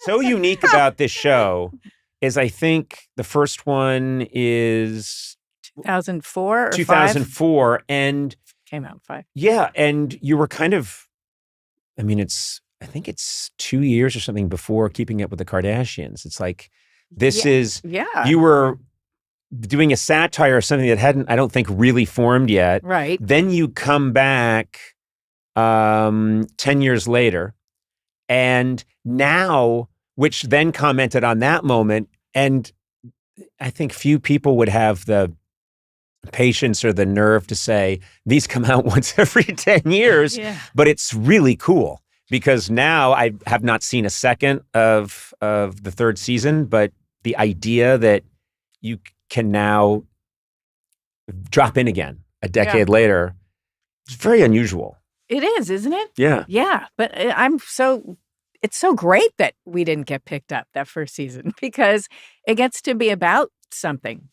so unique about this show is I think the first one is 2004 or 2004. 5? And Came out in 5. yeah, and you were kind of, I mean, I think it's 2 years or something before Keeping Up with the Kardashians. It's like, you were doing a satire of something that hadn't, I don't think, really formed yet. Right. Then you come back 10 years later, and now, which then commented on that moment, and I think few people would have the patience or the nerve to say, these come out once every 10 years, but it's really cool. Because now I have not seen a second of the third season, but the idea that you can now drop in again a decade later is very unusual. It is, isn't it? Yeah. Yeah, but it's so great that we didn't get picked up that first season because it gets to be about something.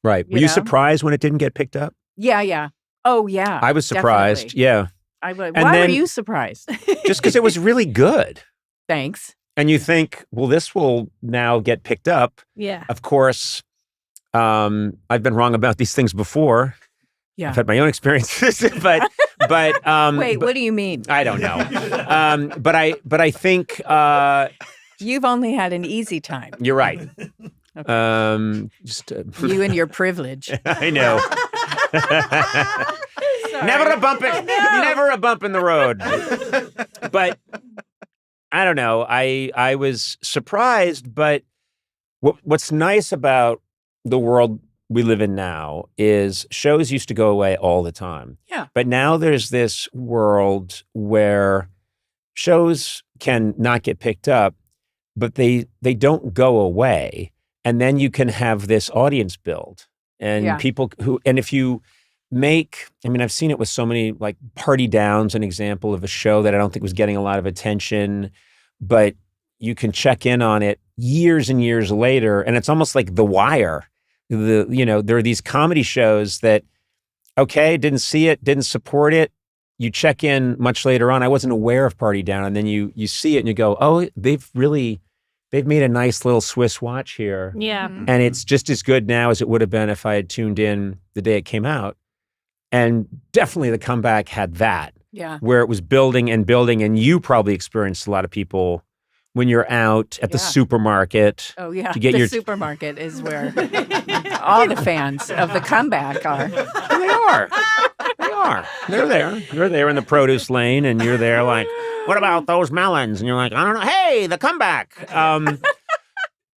Right. Were you surprised when it didn't get picked up? Yeah. Oh, yeah. I was surprised. Definitely. Yeah. Why were you surprised? Just because it was really good. Thanks. And you think, well, this will now get picked up. Yeah. Of course, I've been wrong about these things before. Yeah. I've had my own experiences, but wait, what do you mean? I don't know. But I think you've only had an easy time. You're right. Okay. You and your privilege. I know. Never a bump in the road. But I don't know. I was surprised, but what's nice about the world we live in now is shows used to go away all the time. Yeah. But now there's this world where shows can not get picked up, but they don't go away. And then you can have this audience build and people and if you make, I mean, I've seen it with so many, like Party Down's an example of a show that I don't think was getting a lot of attention, but you can check in on it years and years later. And it's almost like The Wire. There are these comedy shows that, okay, didn't see it, didn't support it. You check in much later on. I wasn't aware of Party Down. And then you see it and you go, oh, they've made a nice little Swiss watch here. Yeah. And it's just as good now as it would have been if I had tuned in the day it came out. And definitely the comeback had that. Yeah. Where it was building and building. And you probably experienced a lot of people when you're out at the supermarket. Oh, yeah. To get the supermarket is where all the fans of the comeback are. They are. They're there. You're there in the produce lane and you're there like, what about those melons? And you're like, I don't know. Hey, the comeback.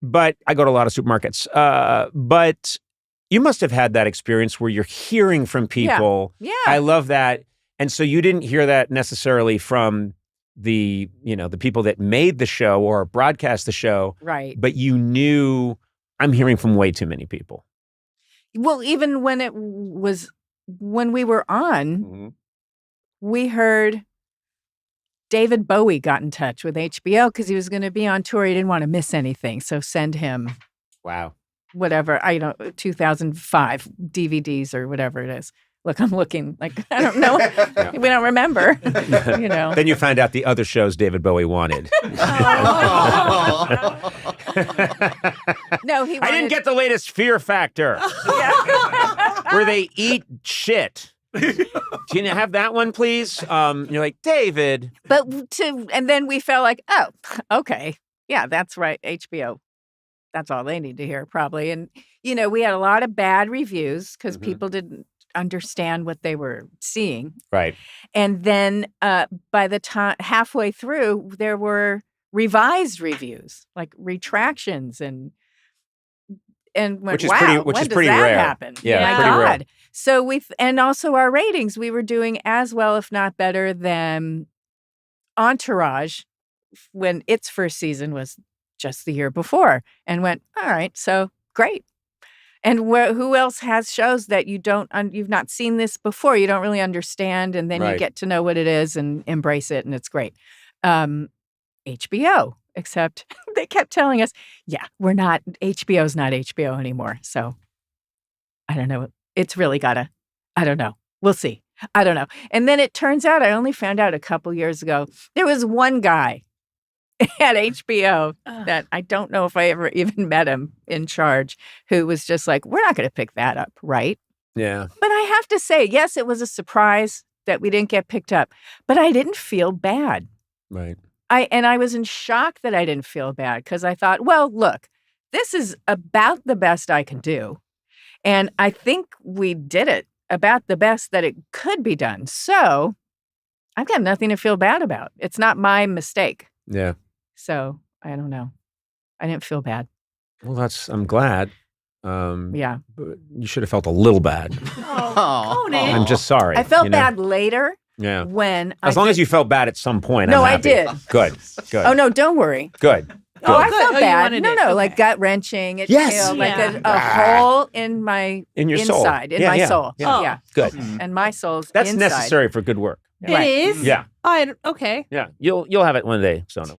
But I go to a lot of supermarkets. But you must have had that experience where you're hearing from people. Yeah. I love that. And so you didn't hear that necessarily from the people that made the show or broadcast the show. Right. But you knew, I'm hearing from way too many people. Well, even when we were on, we heard David Bowie got in touch with HBO because he was going to be on tour. He didn't want to miss anything. So send him. Wow. Whatever, 2005 DVDs or whatever it is. Look, I'm looking like, I don't know. We don't remember, Then you find out the other shows David Bowie wanted. No, I didn't get the latest Fear Factor. Where they eat shit. Can you have that one, please? You're like, David. And then we felt like, oh, okay. Yeah, that's right. HBO. That's all they need to hear, probably. And, we had a lot of bad reviews because people didn't understand what they were seeing. Right. And then by the time halfway through, there were revised reviews, like retractions and which is wow, pretty rare. Happen? Yeah, My pretty God. rare. So and also our ratings, we were doing as well, if not better, than Entourage when its first season was just the year before, and went, all right, so great. And who else has shows that you've not seen this before? You don't really understand, and then you get to know what it is and embrace it, and it's great. HBO, except they kept telling us, HBO's not HBO anymore. So I don't know. It's really I don't know. We'll see. I don't know. And then it turns out, I only found out a couple years ago, there was one guy at HBO that I don't know if I ever even met him in charge, who was just like, we're not going to pick that up, right? Yeah. But I have to say, yes, it was a surprise that we didn't get picked up, but I didn't feel bad. Right. I was in shock that I didn't feel bad because I thought, well, look, this is about the best I can do. And I think we did it about the best that it could be done. So I've got nothing to feel bad about. It's not my mistake. Yeah. So I don't know. I didn't feel bad. Well, I'm glad. Yeah. But you should have felt a little bad. Oh, Conan. I'm just sorry. I felt bad later Yeah. when As long as you felt bad at some point. No, I'm I happy. did. Good. Good. Oh, no, don't worry. Good. Oh, I good. felt Oh, you bad. wanted No, it. no, Okay. like gut wrenching. It Yes. felt like Yeah. a hole in my In your soul. inside, in Yeah, my yeah, soul. yeah. Yeah. Good. And my soul's That's inside. necessary for good work. It Right. is? Yeah. Okay. Yeah. You'll have it one day, Sona.